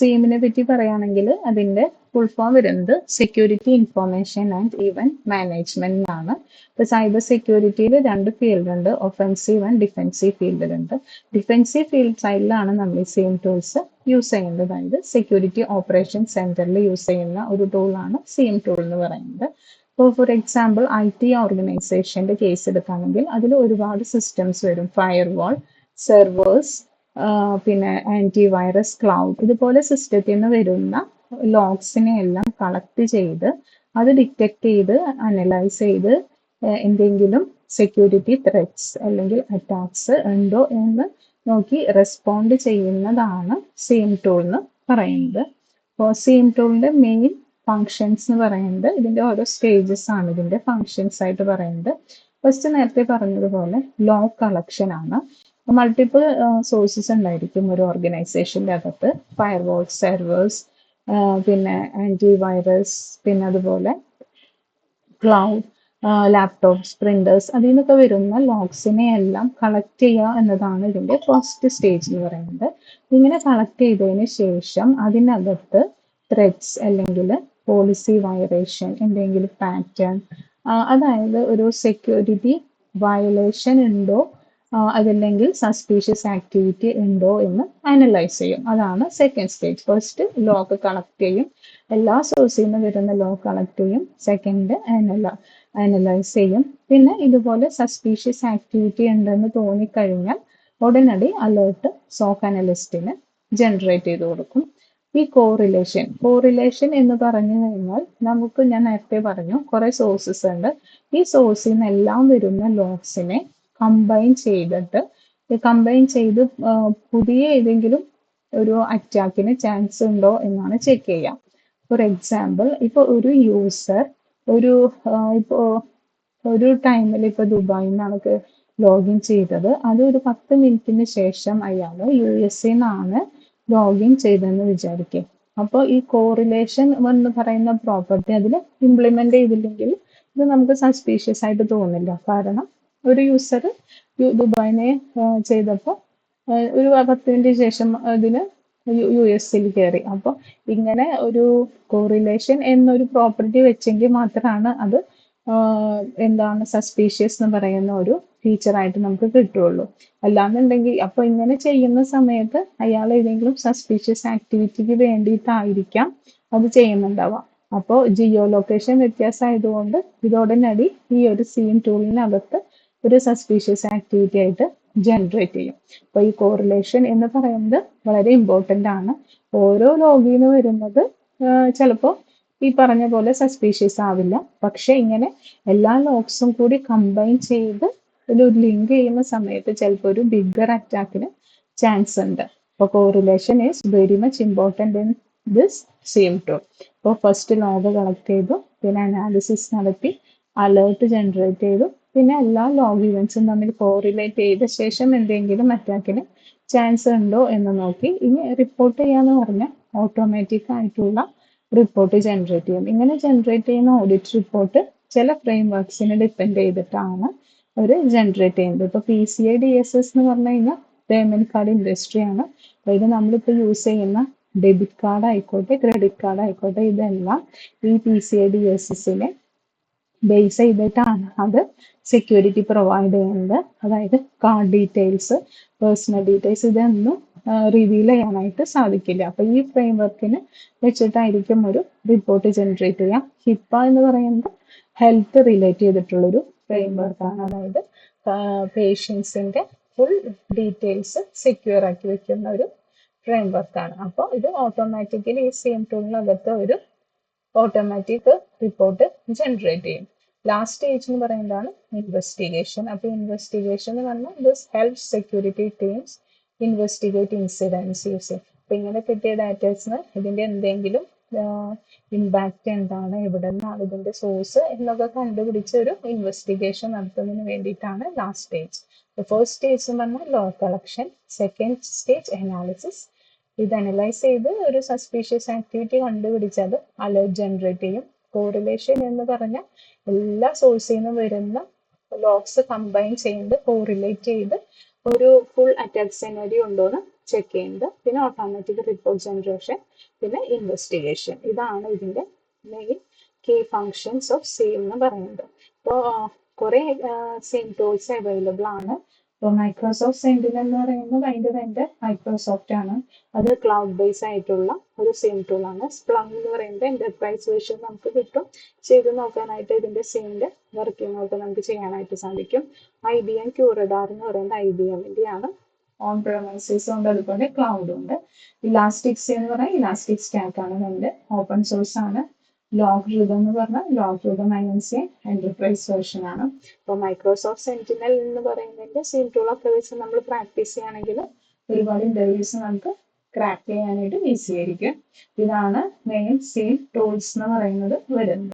സീമിനെ പറ്റി പറയുകയാണെങ്കിൽ അതിന്റെ ഫുൾ ഫോം വരുന്നത് security information and event management ആണ്. ഇപ്പൊ സൈബർ സെക്യൂരിറ്റിയിൽ രണ്ട് ഫീൽഡ് ഉണ്ട്, ഒഫൻസീവ് ആൻഡ് ഡിഫെൻസീവ് ഫീൽഡിലുണ്ട്. ഡിഫെൻസീവ് ഫീൽഡ് സൈഡിലാണ് നമ്മൾ ഈ സെയിം ടൂൾസ് യൂസ് ചെയ്യുന്നത്. അതായത് സെക്യൂരിറ്റി ഓപ്പറേഷൻ സെന്ററിൽ യൂസ് ചെയ്യുന്ന ഒരു ടൂളാണ് സെയിം ടൂൾ എന്ന് പറയുന്നത്. ഇപ്പോൾ ഫോർ എക്സാമ്പിൾ IT ഓർഗനൈസേഷന്റെ കേസ് എടുക്കുകയാണെങ്കിൽ അതിൽ ഒരുപാട് സിസ്റ്റംസ് വരും, ഫയർവാൾ, സെർവേഴ്സ്, പിന്നെ ആന്റിവൈറസ്, ക്ലൗഡ്, ഇതുപോലെ സിസ്റ്റത്തിൽ നിന്ന് വരുന്ന ലോഗ്സിനെ എല്ലാം കളക്ട് ചെയ്ത് അത് ഡിറ്റക്ട് ചെയ്ത് അനലൈസ് ചെയ്ത് എന്തെങ്കിലും സെക്യൂരിറ്റി ത്രെറ്റ്സ് അല്ലെങ്കിൽ അറ്റാക്സ് ഉണ്ടോ എന്ന് നോക്കി റെസ്പോണ്ട് ചെയ്യുന്നതാണ് സെയിം ടൂൾ എന്ന് പറയുന്നത്. അപ്പോൾ സെയിം ടൂളിന്റെ മെയിൻ ഫങ്ഷൻസ് എന്ന് പറയുന്നത് ഇതിന്റെ ഓരോ സ്റ്റേജസ് ആണ് ഇതിന്റെ ഫങ്ഷൻസ് ആയിട്ട് പറയുന്നത്. ഫസ്റ്റ് നേരത്തെ പറഞ്ഞതുപോലെ ലോഗ് കളക്ഷൻ ആണ്. മൾട്ടിപ്പിൾ സോഴ്സസ് ഉണ്ടായിരിക്കും ഒരു ഓർഗനൈസേഷൻ്റെ അകത്ത്, ഫയർവാൾ, സെർവേഴ്സ്, പിന്നെ ആന്റിവൈറസ്, പിന്നെ അതുപോലെ ക്ലൗഡ്, ലാപ്ടോപ്സ്, പ്രിന്റേഴ്സ്, അതിൽ നിന്നൊക്കെ വരുന്ന ലോഗ്സിനെ എല്ലാം കളക്ട് ചെയ്യുക എന്നതാണ് ഇതിന്റെ ഫസ്റ്റ് സ്റ്റേജ് എന്ന് പറയുന്നത്. ഇങ്ങനെ കളക്ട് ചെയ്തതിന് ശേഷം അതിനകത്ത് ത്രെറ്റ്സ് അല്ലെങ്കിൽ പോളിസി വയലേഷൻ, എന്തെങ്കിലും പാറ്റേൺ, അതായത് ഒരു സെക്യൂരിറ്റി വയലേഷൻ ഉണ്ടോ അതല്ലെങ്കിൽ സസ്പീഷ്യസ് ആക്ടിവിറ്റി ഉണ്ടോ എന്ന് അനലൈസ് ചെയ്യും. അതാണ് second stage. First log collect ചെയ്യും, എല്ലാ സോഴ്സിൽ നിന്ന് വരുന്ന ലോഗ് കളക്ട് ചെയ്യും. സെക്കൻഡ് അനലൈസ് ചെയ്യും. പിന്നെ ഇതുപോലെ സസ്പീഷ്യസ് ആക്ടിവിറ്റി ഉണ്ടെന്ന് തോന്നിക്കഴിഞ്ഞാൽ ഉടനടി അലേർട്ട് സോക്ക് അനലിസ്റ്റിന് ജനറേറ്റ് ചെയ്ത് കൊടുക്കും. ഈ കോറിലേഷൻ എന്ന് പറഞ്ഞു കഴിഞ്ഞാൽ നമുക്ക്, ഞാൻ നേരത്തെ പറഞ്ഞു, കുറെ സോഴ്സസ് ഉണ്ട്. ഈ സോഴ്സിൽ നിന്ന് എല്ലാം വരുന്ന ലോഗ്സിനെ കമ്പൈൻ ചെയ്ത് പുതിയ ഏതെങ്കിലും ഒരു അറ്റാക്കിന് ചാൻസ് ഉണ്ടോ എന്നാണ് ചെക്ക് ചെയ്യുക. ഫോർ എക്സാമ്പിൾ, ഇപ്പോൾ ഒരു യൂസർ ഒരു ടൈമിൽ ഇപ്പോൾ ദുബായിൽ നിന്നാണ് ലോഗിൻ ചെയ്തത്. അത് ഒരു 10 മിനിറ്റിന് ശേഷം അയാൾ USA നിന്നാണ് ലോഗിൻ ചെയ്തതെന്ന് വിചാരിക്കുക. അപ്പോൾ ഈ കോറിലേഷൻ എന്ന് പറയുന്ന പ്രോപ്പർട്ടി അതിൽ ഇംപ്ലിമെന്റ് ചെയ്തില്ലെങ്കിൽ ഇത് നമുക്ക് സസ്പീഷ്യസ് ആയിട്ട് തോന്നില്ല. കാരണം ഒരു യൂസർ ദുബായിനെ ചെയ്തപ്പോൾ ഒരു 10 മിനിറ്റ് ശേഷം അതിന് US കയറി. അപ്പോൾ ഇങ്ങനെ ഒരു കോറിലേഷൻ എന്നൊരു പ്രോപ്പർട്ടി വെച്ചെങ്കിൽ മാത്രമാണ് അത് എന്താണ് സസ്പീഷ്യസ് എന്ന് പറയുന്ന ഒരു ഫീച്ചറായിട്ട് നമുക്ക് കിട്ടുള്ളൂ. അല്ലാന്നുണ്ടെങ്കിൽ അപ്പോൾ ഇങ്ങനെ ചെയ്യുന്ന സമയത്ത് അയാൾ ഏതെങ്കിലും സസ്പീഷ്യസ് ആക്ടിവിറ്റിക്ക് വേണ്ടിയിട്ടായിരിക്കാം അത് ചെയ്യുന്നുണ്ടാവുക. അപ്പോൾ ജിയോ ലൊക്കേഷൻ വ്യത്യാസമായതുകൊണ്ട് ഇതോടനടി ഈ ഒരു സീം ടൂളിനകത്ത് ഒരു സസ്പീഷ്യസ് ആക്ടിവിറ്റി ആയിട്ട് ജനറേറ്റ് ചെയ്യും. അപ്പോൾ ഈ കോറിലേഷൻ എന്ന് പറയുന്നത് വളരെ ഇമ്പോർട്ടൻ്റ് ആണ്. ഓരോ ലോഗിന് വരുന്നത് ചിലപ്പോൾ ഈ പറഞ്ഞ പോലെ സസ്പീഷ്യസ് ആവില്ല. പക്ഷെ ഇങ്ങനെ എല്ലാ ലോഗ്സും കൂടി കമ്പൈൻ ചെയ്ത് ഒരു ലിങ്ക് ചെയ്യുന്ന സമയത്ത് ചിലപ്പോൾ ഒരു ബിഗ്ഗർ അറ്റാക്കിന് ചാൻസ് ഉണ്ട്. അപ്പോൾ correlation is very much important in this same tool. അപ്പോൾ ഫസ്റ്റ് ലോഗ് കളക്ട് ചെയ്തു, പിന്നെ അനാലിസിസ് നടത്തി, അലേർട്ട് ജനറേറ്റ് ചെയ്തു, പിന്നെ എല്ലാ ലോഗ് ഇവൻസും തമ്മിൽ കോറിലേറ്റ് ചെയ്ത ശേഷം എന്തെങ്കിലും അറ്റാക്കിന് ചാൻസ് ഉണ്ടോ എന്ന് നോക്കി ഇനി റിപ്പോർട്ട് ചെയ്യാന്ന് പറഞ്ഞാൽ ഓട്ടോമാറ്റിക് ആയിട്ടുള്ള റിപ്പോർട്ട് ജനറേറ്റ് ചെയ്യും. ഇങ്ങനെ ജനറേറ്റ് ചെയ്യുന്ന ഓഡിറ്റ് റിപ്പോർട്ട് ചില ഫ്രെയിം വർക്ക്സിനെ ഡിപ്പെൻഡ് ചെയ്തിട്ടാണ് അവർ ജനറേറ്റ് ചെയ്യുന്നത്. ഇപ്പോൾ PCI DSS എന്ന് പറഞ്ഞു കഴിഞ്ഞാൽ പേയ്മെന്റ് കാർഡ് ഇൻഡസ്ട്രി ആണ്. അതായത് നമ്മളിപ്പോൾ യൂസ് ചെയ്യുന്ന ഡെബിറ്റ് കാർഡ് ആയിക്കോട്ടെ, ക്രെഡിറ്റ് കാർഡ് ആയിക്കോട്ടെ, ഇതെല്ലാം ഈ PCI DSSനെ ബേസ് ചെയ്തിട്ടാണ് അത് സെക്യൂരിറ്റി പ്രൊവൈഡ് ചെയ്യുന്നത്. അതായത് കാർഡ് ഡീറ്റെയിൽസ്, പേഴ്സണൽ ഡീറ്റെയിൽസ് ഇതൊന്നും റിവീൽ ചെയ്യാനായിട്ട് സാധിക്കില്ല. അപ്പോൾ ഈ ഫ്രെയിം വർക്കിന് വെച്ചിട്ടായിരിക്കും ഒരു റിപ്പോർട്ട് ജനറേറ്റ് ചെയ്യാം. HIPAA എന്ന് പറയുന്നത് ഹെൽത്ത് റിലേറ്റ് ചെയ്തിട്ടുള്ളൊരു ഫ്രെയിം വർക്കാണ്. അതായത് പേഷ്യൻസിന്റെ ഫുൾ ഡീറ്റെയിൽസ് സെക്യൂർ ആക്കി വെക്കുന്ന ഒരു ഫ്രെയിം വർക്കാണ്. അപ്പോൾ ഇത് ഓട്ടോമാറ്റിക്കലി ഈ സെയിം ടൂളിനകത്ത് ഒരു ഓട്ടോമാറ്റിക് റിപ്പോർട്ട് ജനറേറ്റ് ചെയ്യും. ലാസ്റ്റ് സ്റ്റേജ് എന്ന് പറയുന്നതാണ് ഇൻവെസ്റ്റിഗേഷൻ. അപ്പോൾ ഇൻവെസ്റ്റിഗേഷൻ എന്ന് പറഞ്ഞാൽ this helps security teams investigate incidents use ചെയ്യും. അപ്പോൾ ഇങ്ങനെ കിട്ടിയ ഡാറ്റേഴ്സിന് ഇതിന്റെ എന്തെങ്കിലും ഇമ്പാക്റ്റ് എന്താണ്, എവിടെ നിന്നാണ് ഇതിന്റെ സോഴ്സ് എന്നൊക്കെ കണ്ടുപിടിച്ച് ഒരു ഇൻവെസ്റ്റിഗേഷൻ നടത്തുന്നതിന് വേണ്ടിയിട്ടാണ് ലാസ്റ്റ് സ്റ്റേജ്. ഫസ്റ്റ് സ്റ്റേജ് എന്ന് പറഞ്ഞാൽ log collection, second stage analysis. ഇത് അനലൈസ് ചെയ്ത് ഒരു സസ്പീഷ്യസ് ആക്ടിവിറ്റി കണ്ടുപിടിച്ചത് അലേർട്ട് ജനറേറ്റ് ചെയ്യും. കോറിലേഷൻ എന്ന് പറഞ്ഞാൽ എല്ലാ സോഴ്സിൽ നിന്നും വരുന്ന ലോഗ്സ് കമ്പൈൻ ചെയ്ത് കോറിലേറ്റ് ചെയ്ത് ഒരു ഫുൾ അറ്റാക്ക് സെനറി ഉണ്ടോ എന്ന് ചെക്ക് ചെയ്യുന്നത്, പിന്നെ ഓട്ടോമാറ്റിക് റിപ്പോർട്ട് ജനറേഷൻ, പിന്നെ ഇൻവെസ്റ്റിഗേഷൻ. ഇതാണ് ഇതിന്റെ main key functions of SIEM എന്ന് പറയുന്നത്. ഇപ്പോൾ കുറെ സീം ടൂൾസ് അവൈലബിൾ ആണ്. ഇപ്പോൾ മൈക്രോസോഫ്റ്റ് സെന്റിനൽ എന്ന് പറയുന്നത് അതിന്റെ തന്നെ മൈക്രോസോഫ്റ്റ് ആണ്. അത് ക്ലൗഡ് ബേസ് ആയിട്ടുള്ള ഒരു സീം ടൂൾ ആണ്. സ്പ്ലങ്ക് എന്ന് പറയുന്നത് എന്റർപ്രൈസ് വേർഷൻ നമുക്ക് കിട്ടും. ചെയ്ത് നോക്കാനായിട്ട് ഇതിന്റെ സീമിന്റെ വർക്കിംഗ് ഒക്കെ നമുക്ക് ചെയ്യാനായിട്ട് സാധിക്കും. IBM ക്യൂറഡാർ എന്ന് പറയുന്നത് IBMന്റെ ആണ്. ഓൺ പ്രമൈസസ് ഉണ്ട്, അതുപോലെ ക്ലൗഡ് ഉണ്ട്. ഇലാസ്റ്റിക് എന്ന് പറഞ്ഞാൽ ഇലാസ്റ്റിക് സ്റ്റാക്ക് ആണ് നമ്മുടെ ഓപ്പൺ സോഴ്സ് ആണ്. ലോഗ്രിതം എന്ന് പറഞ്ഞാൽ ലോഗ്രിതം INC എന്റർപ്രൈസ് വേർഷൻ ആണ്. അപ്പോൾ മൈക്രോസോഫ്റ്റ് സെന്റിനൽ എന്ന് പറയുന്നതിന്റെ സീം ടൂൾ ഒക്കെ വെച്ച് നമ്മൾ പ്രാക്ടീസ് ചെയ്യുകയാണെങ്കിൽ ഒരുപാട് ഇന്റർവ്യൂസ് നമുക്ക് ക്രാക്ക് ചെയ്യാനായിട്ട് ഈസി ആയിരിക്കും. ഇതാണ് മെയിൻ സീം ടൂൾസ് എന്ന് പറയുന്നത് വരുന്നത്.